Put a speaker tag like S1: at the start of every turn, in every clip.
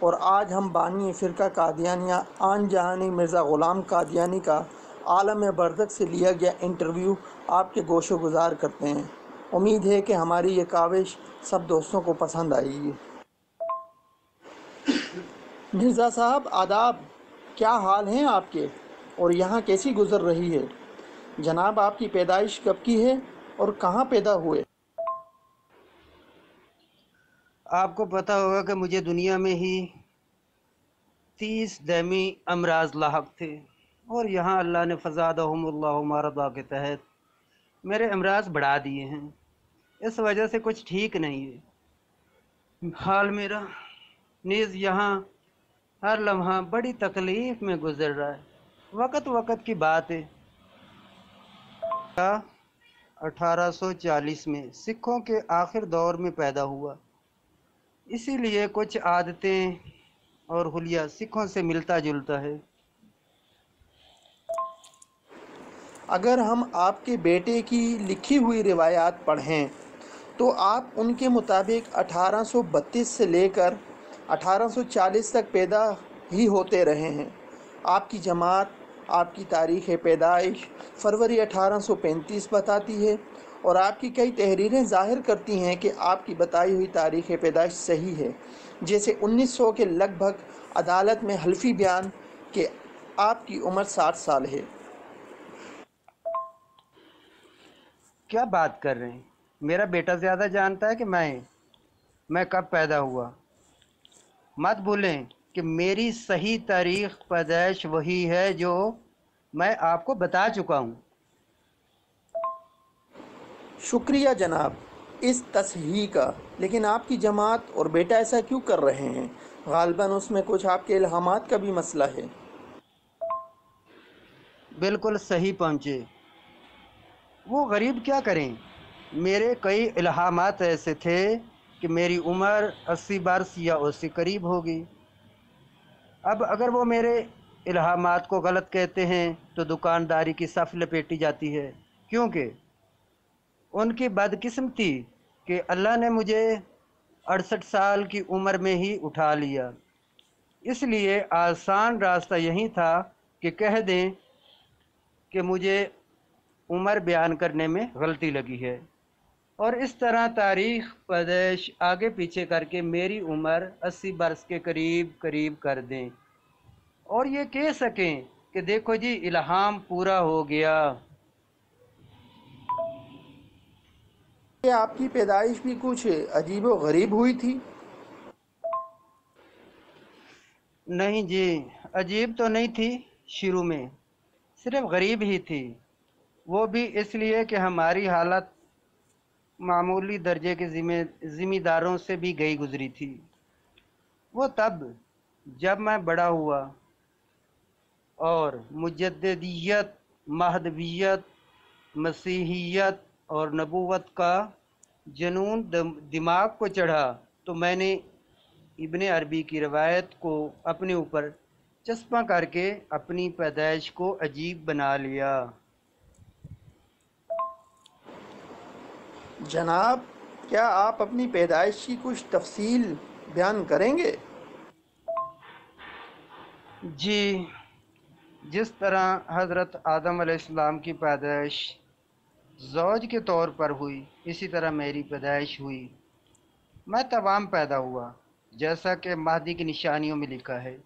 S1: اور آج ہم بانی فرقہ قادیانیہ آن جہانی مرزا غلام قادیانی کا عالم برزخ سے لیا گیا انٹرویو آپ کے گوش و گزار کرتے ہیں۔ امید ہے کہ ہماری یہ کاوش سب دوستوں کو پسند آئے گی۔ مرزا صاحب آداب، کیا حال ہیں آپ کے اور یہاں کیسی گزر رہی ہے؟ جناب آپ کی پیدائش کب کی ہے اور کہاں پیدا ہوئے؟
S2: آپ کو پتہ ہوگا کہ مجھے دنیا میں ہی 30 دائمی امراض لاحق تھے، اور یہاں اللہ نے فزادہم اللہ مرضا کے تحت میرے امراض بڑھا دیے ہیں۔ اس وجہ سے کچھ ٹھیک نہیں ہے حال میرا، نیز یہاں ہر لمحہ بڑی تکلیف میں گزر رہا ہے۔ وقت وقت کی بات ہے، 1840 میں سکھوں کے آخر دور میں پیدا ہوا، اسی لیے کچھ عادتیں اور حلیہ سکھوں سے ملتا جلتا ہے۔
S1: اگر ہم آپ کے بیٹے کی لکھی ہوئی روایات پڑھیں تو آپ ان کے مطابق 1832 سے لے کر 1840 تک پیدا ہی ہوتے رہے ہیں۔ آپ کی جماعت آپ کی تاریخ پیدائش فروری 1835 بتاتی ہے، اور آپ کی کئی تحریریں ظاہر کرتی ہیں کہ آپ کی بتائی ہوئی تاریخ پیدائش صحیح ہے، جیسے 1900 کے لگ بھگ عدالت میں حلفی بیان کہ آپ کی عمر 60 سال ہے۔
S2: کیا بات کر رہے ہیں؟ میرا بیٹا زیادہ جانتا ہے کہ میں کب پیدا ہوا۔ مت بھولیں کہ میری صحیح تاریخ پیدائش وہی ہے جو میں آپ کو بتا چکا ہوں۔
S1: شکریہ جناب اس تصحیح کا، لیکن آپ کی جماعت اور بیٹا ایسا کیوں کر رہے ہیں؟ غالباً اس میں کچھ آپ کے الہامات کا بھی مسئلہ ہے۔
S2: بالکل صحیح پہنچے۔ وہ غریب کیا کریں؟ میرے کئی الہامات ایسے تھے کہ میری عمر 80 برس یا اس سے قریب ہوگی۔ اب اگر وہ میرے الہامات کو غلط کہتے ہیں تو دکانداری کی صف لپیٹی جاتی ہے، کیونکہ ان کی بدقسمتی کہ اللہ نے مجھے 68 سال کی عمر میں ہی اٹھا لیا۔ اس لیے آسان راستہ یہی تھا کہ کہہ دیں کہ مجھے عمر بیان کرنے میں غلطی لگی ہے، اور اس طرح تاریخ پیدائش آگے پیچھے کر کے میری عمر 80 برس کے قریب کر دیں، اور یہ کہہ سکیں کہ دیکھو جی الہام پورا ہو گیا۔
S1: کہ آپ کی پیدائش بھی کچھ عجیب و غریب ہوئی تھی؟
S2: نہیں جی، عجیب تو نہیں تھی، شروع میں صرف غریب ہی تھی، وہ بھی اس لیے کہ ہماری حالت معمولی درجے کے ذمہ داروں سے بھی گئی گزری تھی۔ وہ تب جب میں بڑا ہوا اور مجددیت، مہدویت، مسیحیت اور نبوت کا جنون دماغ کو چڑھا تو میں نے ابن عربی کی روایت کو اپنے اوپر چسپاں کر کے اپنی پیدائش کو عجیب بنا لیا۔
S1: جناب کیا آپ اپنی پیدائش کی کچھ تفصیل بیان کریں گے؟
S2: جی، جس طرح حضرت آدم علیہ السلام کی پیدائش زوج کے طور پر ہوئی، اسی طرح میری پیدائش ہوئی۔ میں توام پیدا ہوا جیسا کہ مہدی کی نشانیوں میں لکھا ہے،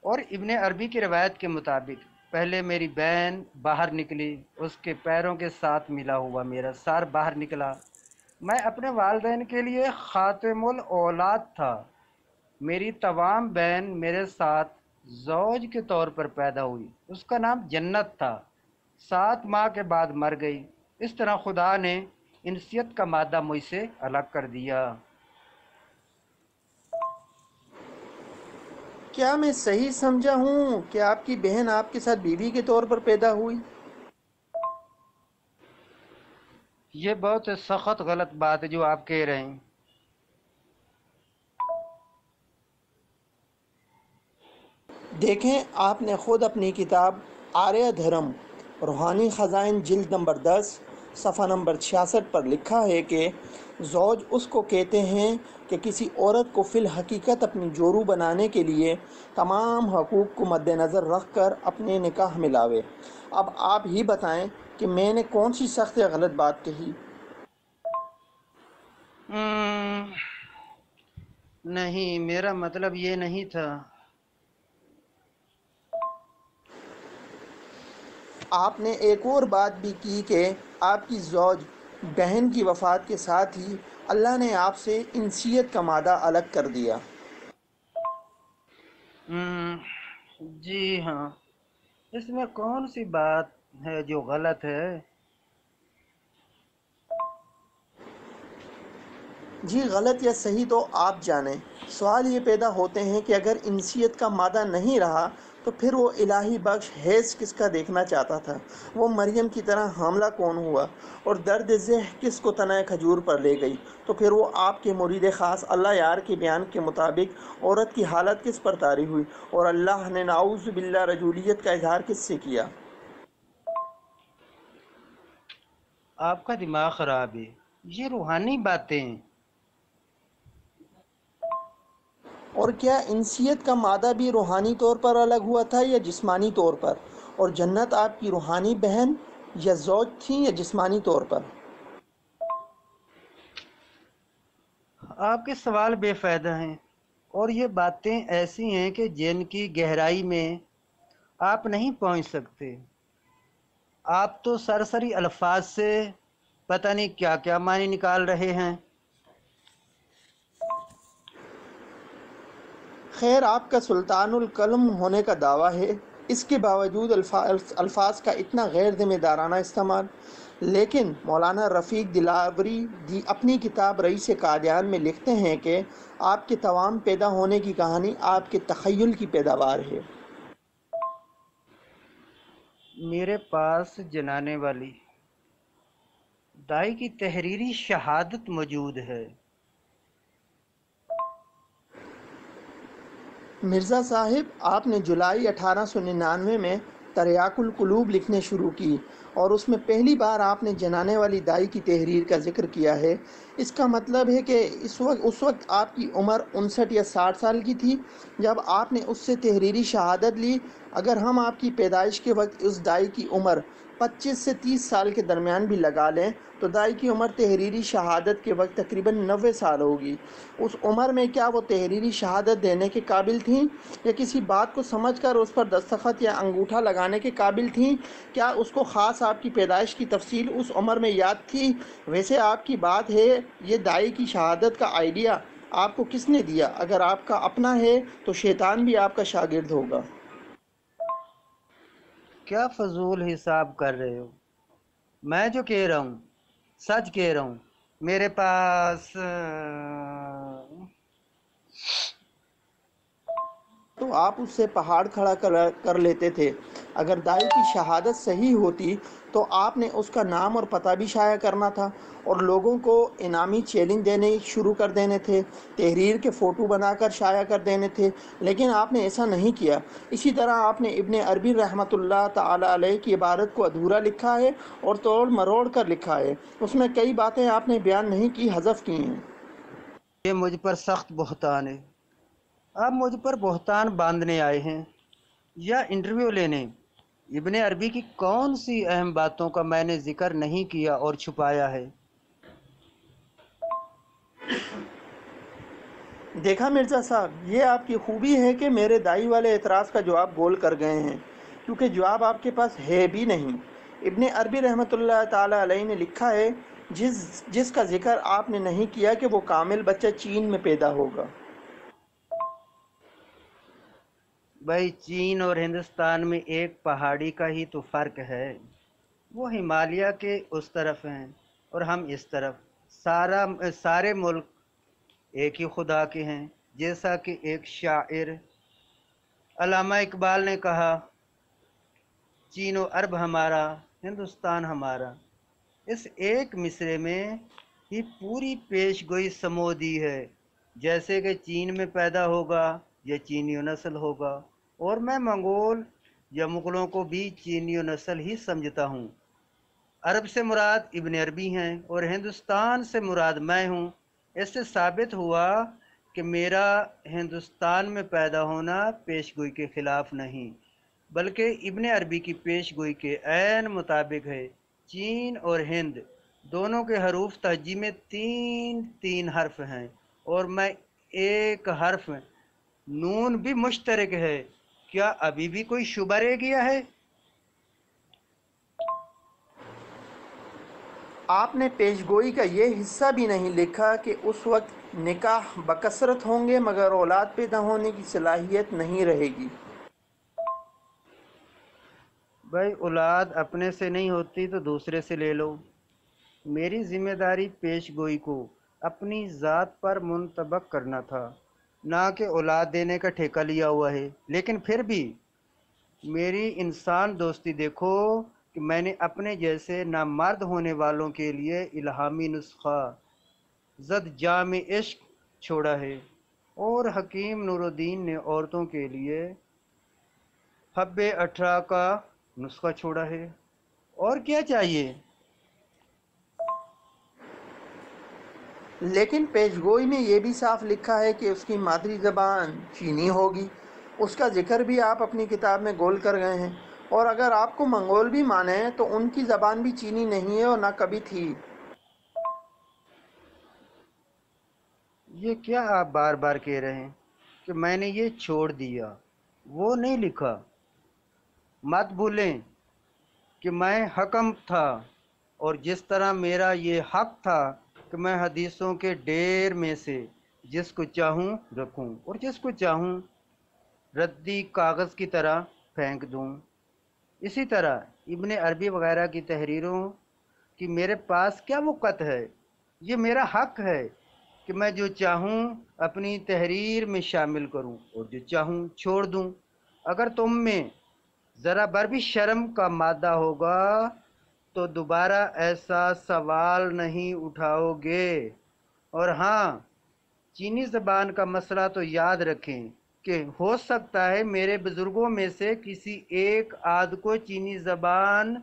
S2: اور ابن عربی کی روایت کے مطابق پہلے میری بہن باہر نکلی، اس کے پیروں کے ساتھ ملا ہوا میرا سر باہر نکلا۔ میں اپنے والدین کے لیے خاتم الاولاد تھا۔ میری توام بہن میرے ساتھ زوج کے طور پر پیدا ہوئی، اس کا نام جنت تھا، 7 ماہ کے بعد مر گئی۔ اس طرح خدا نے انسیت کا مادہ مجھ سے الگ کر دیا۔
S1: کیا میں صحیح سمجھا ہوں کہ آپ کی بہن آپ کے ساتھ بیوی کے طور پر پیدا ہوئی؟
S2: یہ بہت سخت غلط بات ہے جو آپ کہہ رہے ہیں۔
S1: دیکھیں آپ نے خود اپنی کتاب آریہ دھرم روحانی خزائن جلد نمبر 10 صفحہ نمبر 66 پر لکھا ہے کہ زوج اس کو کہتے ہیں کہ کسی عورت کو فی الحقیقت اپنی جورو بنانے کے لیے تمام حقوق کو مد نظر رکھ کر اپنے نکاح میں لاوے۔ اب آپ ہی بتائیں کہ میں نے کون سی سخت یا غلط بات کہی؟
S2: نہیں، میرا مطلب یہ نہیں تھا۔
S1: آپ نے ایک اور بات بھی کی کہ آپ کی زوج بہن کی وفات کے ساتھ ہی اللہ نے آپ سے انسیت کا مادہ الگ کر دیا۔
S2: جی ہاں، اس میں کون سی بات ہے جو غلط ہے؟
S1: جی غلط یا صحیح تو آپ جانیں۔ سوال یہ پیدا ہوتے ہیں کہ اگر انسیت کا مادہ نہیں رہا تو پھر وہ الہی بخش حیض کس کا دیکھنا چاہتا تھا؟ وہ مریم کی طرح حاملہ کون ہوا؟ اور درد ذہ کس کو تنہ کھجور پر لے گئی؟ تو پھر وہ آپ کے مرید خاص اللہ یار کے بیان کے مطابق عورت کی حالت کس پر طاری ہوئی؟ اور اللہ نے نعوذ باللہ رجولیت کا اظہار کس سے کیا؟
S2: آپ کا دماغ خراب ہے، یہ روحانی باتیں ہیں۔
S1: اور کیا انسیت کا مادہ بھی روحانی طور پر الگ ہوا تھا یا جسمانی طور پر؟ اور جنت آپ کی روحانی بہن یا زوج تھیں یا جسمانی طور پر؟
S2: آپ کے سوال بے فائدہ ہیں، اور یہ باتیں ایسی ہیں کہ جن کی گہرائی میں آپ نہیں پہنچ سکتے۔ آپ تو سرسری الفاظ سے پتہ نہیں کیا کیا معنی نکال رہے ہیں۔
S1: خیر، آپ کا سلطان القلم ہونے کا دعویٰ ہے، اس کے باوجود الفاظ کا اتنا غیر ذمہ دارانہ استعمال۔ لیکن مولانا رفیق دلاوری اپنی کتاب رئیس قادیان میں لکھتے ہیں کہ آپ کے توام پیدا ہونے کی کہانی آپ کے تخیل کی پیداوار ہے۔
S2: میرے پاس جنانے والی دائی کی تحریری شہادت موجود ہے۔
S1: مرزا صاحب، آپ نے جولائی 1899 میں تریاق القلوب لکھنے شروع کی اور اس میں پہلی بار آپ نے جنانے والی دائی کی تحریر کا ذکر کیا ہے۔ اس کا مطلب ہے کہ اس وقت آپ کی عمر 59 یا 60 سال کی تھی جب آپ نے اس سے تحریری شہادت لی۔ اگر ہم آپ کی پیدائش کے وقت اس دائی کی عمر 25 سے 30 سال کے درمیان بھی لگا لیں تو دائی کی عمر تحریری شہادت کے وقت تقریباً 90 سال ہوگی۔ اس عمر میں کیا وہ تحریری شہادت دینے کے قابل تھیں یا کسی بات کو سمجھ کر اس پر دستخط یا انگوٹھا لگانے کے قابل تھیں؟ کیا اس کو خاص آپ کی پیدائش کی تفصیل اس عمر میں یاد تھی؟ ویسے آپ کی بات ہے، یہ دائی کی شہادت کا آئیڈیا آپ کو کس نے دیا؟ اگر آپ کا اپنا ہے تو شیطان بھی آپ کا شاگرد ہوگا۔
S2: کیا فضول حساب کر رہے ہو؟ میں جو کہہ رہا ہوں سچ کہہ رہا ہوں۔ میرے پاس
S1: تو آپ اس سے پہاڑ کھڑا کر لیتے تھے۔ اگر دائی کی شہادت صحیح ہوتی تو آپ نے اس کا نام اور پتہ بھی شائع کرنا تھا اور لوگوں کو انعامی چیلنج دینے شروع کر دینے تھے، تحریر کے فوٹو بنا کر شائع کر دینے تھے، لیکن آپ نے ایسا نہیں کیا۔ اسی طرح آپ نے ابن عربی رحمۃ اللہ تعالی علیہ کی عبارت کو ادھورا لکھا ہے اور توڑ مروڑ کر لکھا ہے۔ اس میں کئی باتیں آپ نے بیان نہیں کی، حذف کی ہیں۔
S2: یہ مجھ پر سخت بہتان ہے۔ آپ مجھ پر بہتان باندھنے آئے ہیں یا انٹرویو لینے؟ ابن عربی کی کون سی اہم باتوں کا میں نے ذکر نہیں کیا اور چھپایا ہے؟
S1: دیکھا مرزا صاحب، یہ آپ کی خوبی ہے کہ میرے دائی والے اعتراض کا جواب بول کر گئے ہیں، کیونکہ جواب آپ کے پاس ہے بھی نہیں۔ ابن عربی رحمۃ اللہ تعالی علیہ نے لکھا ہے، جس کا ذکر آپ نے نہیں کیا کہ وہ کامل بچہ چین میں پیدا ہوگا۔
S2: بھائی، چین اور ہندوستان میں ایک پہاڑی کا ہی تو فرق ہے۔ وہ ہمالیہ کے اس طرف ہیں اور ہم اس طرف۔ سارے ملک ایک ہی خدا کے ہیں، جیسا کہ ایک شاعر علامہ اقبال نے کہا، چین و عرب ہمارا، ہندوستان ہمارا۔ اس ایک مصرے میں ہی پوری پیش گوئی سمو دی ہے، جیسے کہ چین میں پیدا ہوگا یا چینی نسل ہوگا، اور میں منگول یا مغلوں کو بھی چینی نسل ہی سمجھتا ہوں۔ عرب سے مراد ابن عربی ہیں اور ہندوستان سے مراد میں ہوں۔ اس سے ثابت ہوا کہ میرا ہندوستان میں پیدا ہونا پیش گوئی کے خلاف نہیں، بلکہ ابن عربی کی پیش گوئی کے عین مطابق ہے۔ چین اور ہند دونوں کے حروف تہجی میں تین تین حرف ہیں، اور میں ایک حرف نون بھی مشترک ہے۔ کیا ابھی بھی کوئی شبہ رہ گیا ہے؟
S1: آپ نے پیشگوئی کا یہ حصہ بھی نہیں لکھا کہ اس وقت نکاح بکثرت ہوں گے مگر اولاد پیدا ہونے کی صلاحیت نہیں رہے گی۔
S2: بھائی اولاد اپنے سے نہیں ہوتی تو دوسرے سے لے لو۔ میری ذمہ داری پیش گوئی کو اپنی ذات پر منطبق کرنا تھا، نہ کہ اولاد دینے کا ٹھیکہ لیا ہوا ہے۔ لیکن پھر بھی میری انسان دوستی دیکھو کہ میں نے اپنے جیسے نامرد ہونے والوں کے لیے الہامی نسخہ زد جام عشق چھوڑا ہے، اور حکیم نور الدین نے عورتوں کے لیے حب 18 کا نسخہ چھوڑا ہے۔ اور کیا چاہیے؟
S1: لیکن پیشگوئی میں یہ بھی صاف لکھا ہے کہ اس کی مادری زبان چینی ہوگی۔ اس کا ذکر بھی آپ اپنی کتاب میں گول کر گئے ہیں، اور اگر آپ کو منگول بھی مانیں تو ان کی زبان بھی چینی نہیں ہے اور نہ کبھی تھی۔
S2: یہ کیا آپ بار بار کہہ رہے ہیں کہ میں نے یہ چھوڑ دیا؟ وہ نہیں لکھا۔ مت بھولیں کہ میں حکم تھا، اور جس طرح میرا یہ حق تھا کہ میں حدیثوں کے ڈھیر میں سے جس کو چاہوں رکھوں اور جس کو چاہوں ردی کاغذ کی طرح پھینک دوں، اسی طرح ابن عربی وغیرہ کی تحریروں کی میرے پاس کیا وقت ہے؟ یہ میرا حق ہے کہ میں جو چاہوں اپنی تحریر میں شامل کروں اور جو چاہوں چھوڑ دوں۔ اگر تم میں ذرا بر بھی شرم کا مادہ ہوگا تو دوبارہ ایسا سوال نہیں اٹھاؤ گے۔ اور ہاں، چینی زبان کا مسئلہ تو یاد رکھیں کہ ہو سکتا ہے میرے بزرگوں میں سے کسی ایک آدھ کو چینی زبان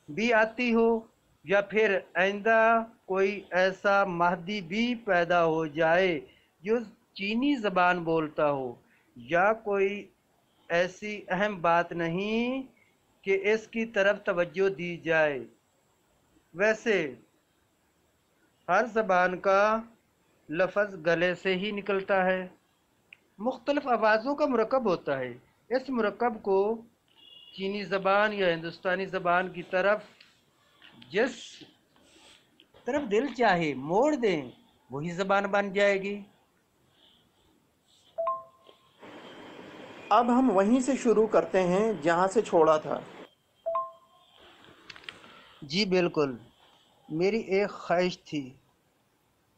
S2: بھی آتی ہو، یا پھر آئندہ کوئی ایسا مہدی بھی پیدا ہو جائے جو چینی زبان بولتا ہو۔ یا کوئی ایسی اہم بات نہیں کہ اس کی طرف توجہ دی جائے۔ ویسے ہر زبان کا لفظ گلے سے ہی نکلتا ہے، مختلف آوازوں کا مرکب ہوتا ہے۔ اس مرکب کو چینی زبان یا ہندوستانی زبان کی طرف جس طرف دل چاہے موڑ دیں، وہی زبان بن جائے گی۔
S1: اب ہم وہیں سے شروع کرتے ہیں جہاں سے چھوڑا تھا۔
S2: جی بالکل۔ میری ایک خواہش تھی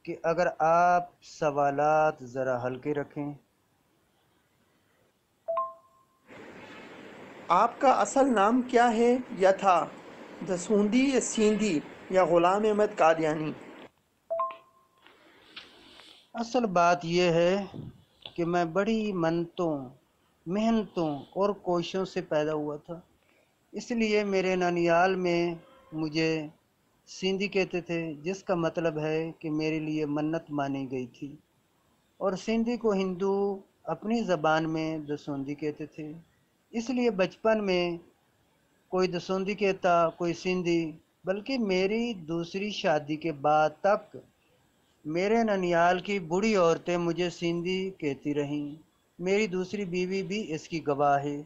S2: کہ اگر آپ سوالات ذرا ہلکے رکھیں۔
S1: آپ کا اصل نام کیا ہے یا تھا؟ دسوندی یا سیندی یا غلام احمد قادیانی؟
S2: اصل بات یہ ہے کہ میں بڑی منتوں، محنتوں اور کوششوں سے پیدا ہوا تھا، اس لیے میرے نانیال میں مجھے سیندھی کہتے تھے، جس کا مطلب ہے کہ میرے لیے منت مانی گئی تھی۔ اور سندھی کو ہندو اپنی زبان میں دسوندی کہتے تھے، اس لیے بچپن میں کوئی دسوندی کہتا، کوئی سندھی، بلکہ میری دوسری شادی کے بعد تک میرے ننیال کی بوڑھی عورتیں مجھے سندھی کہتی رہیں۔ میری دوسری بیوی بھی اس کی گواہ ہے۔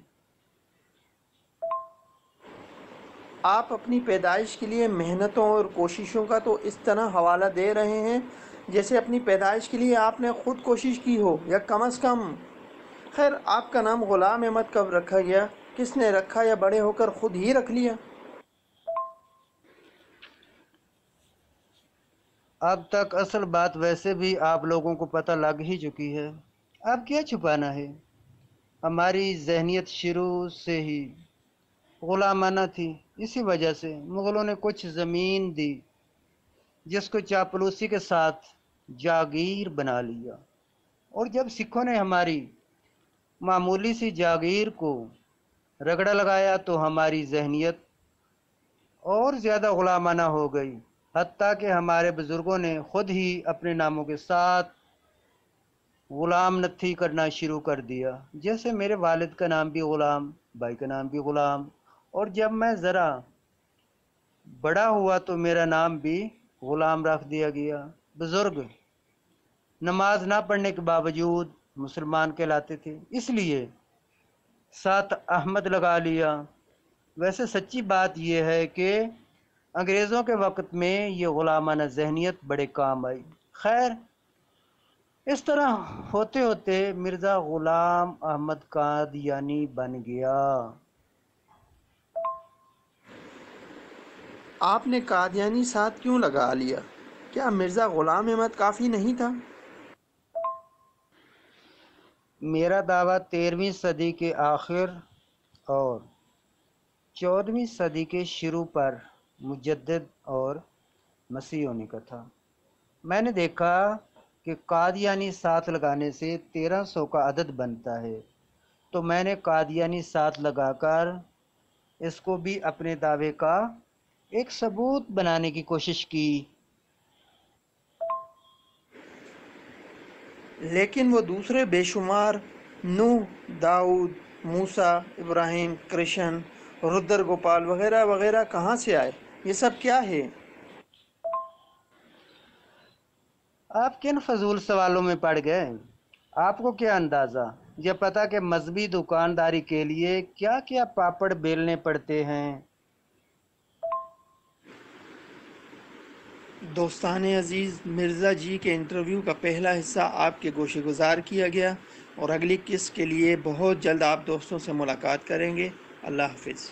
S1: آپ اپنی پیدائش کے لیے محنتوں اور کوششوں کا تو اس طرح حوالہ دے رہے ہیں جیسے اپنی پیدائش کے لیے آپ نے خود کوشش کی ہو، یا کم از کم۔ خیر، آپ کا نام غلام احمد کب رکھا گیا؟ کس نے رکھا، یا بڑے ہو کر خود ہی رکھ لیا؟
S2: اب تک اصل بات ویسے بھی آپ لوگوں کو پتہ لگ ہی چکی ہے، اب کیا چھپانا ہے۔ ہماری ذہنیت شروع سے ہی غلامانہ تھی، اسی وجہ سے مغلوں نے کچھ زمین دی جس کو چاپلوسی کے ساتھ جاگیر بنا لیا، اور جب سکھوں نے ہماری معمولی سی جاگیر کو رگڑا لگایا تو ہماری ذہنیت اور زیادہ غلامانہ ہو گئی، حتیٰ کہ ہمارے بزرگوں نے خود ہی اپنے ناموں کے ساتھ غلام نتھی کرنا شروع کر دیا، جیسے میرے والد کا نام بھی غلام، بھائی کا نام بھی غلام، اور جب میں ذرا بڑا ہوا تو میرا نام بھی غلام رکھ دیا گیا۔ بزرگ نماز نہ پڑھنے کے باوجود مسلمان کہلاتے تھے، اس لیے ساتھ احمد لگا لیا۔ ویسے سچی بات یہ ہے کہ انگریزوں کے وقت میں یہ غلامانہ ذہنیت بڑے کام آئی۔ خیر، اس طرح ہوتے ہوتے مرزا غلام احمد قادیانی بن گیا۔
S1: آپ نے قادیانی ساتھ کیوں لگا لیا؟ کیا مرزا غلام احمد کافی نہیں تھا؟
S2: میرا دعویٰ 13ویں صدی کے آخر اور 14ویں صدی کے شروع پر مجدد اور مسیح ہونے کا تھا۔ میں نے دیکھا کہ قادیانی ساتھ لگانے سے 1300 کا عدد بنتا ہے، تو میں نے قادیانی ساتھ لگا کر اس کو بھی اپنے دعوے کا ایک ثبوت بنانے کی کوشش کی۔
S1: لیکن وہ دوسرے بے شمار نوح، داؤد، موسیٰ، ابراہیم، کرشن، رودر گوپال وغیرہ وغیرہ کہاں سے آئے؟ یہ سب کیا ہے؟
S2: آپ کن فضول سوالوں میں پڑ گئے؟ آپ کو کیا اندازہ یہ پتا کہ مذہبی دکانداری کے لیے کیا کیا پاپڑ بیلنے پڑتے ہیں؟
S1: دوستان عزیز، مرزا جی کے انٹرویو کا پہلا حصہ آپ کے گوشے گزار کیا گیا، اور اگلی قسط کے لیے بہت جلد آپ دوستوں سے ملاقات کریں گے۔ اللہ حافظ۔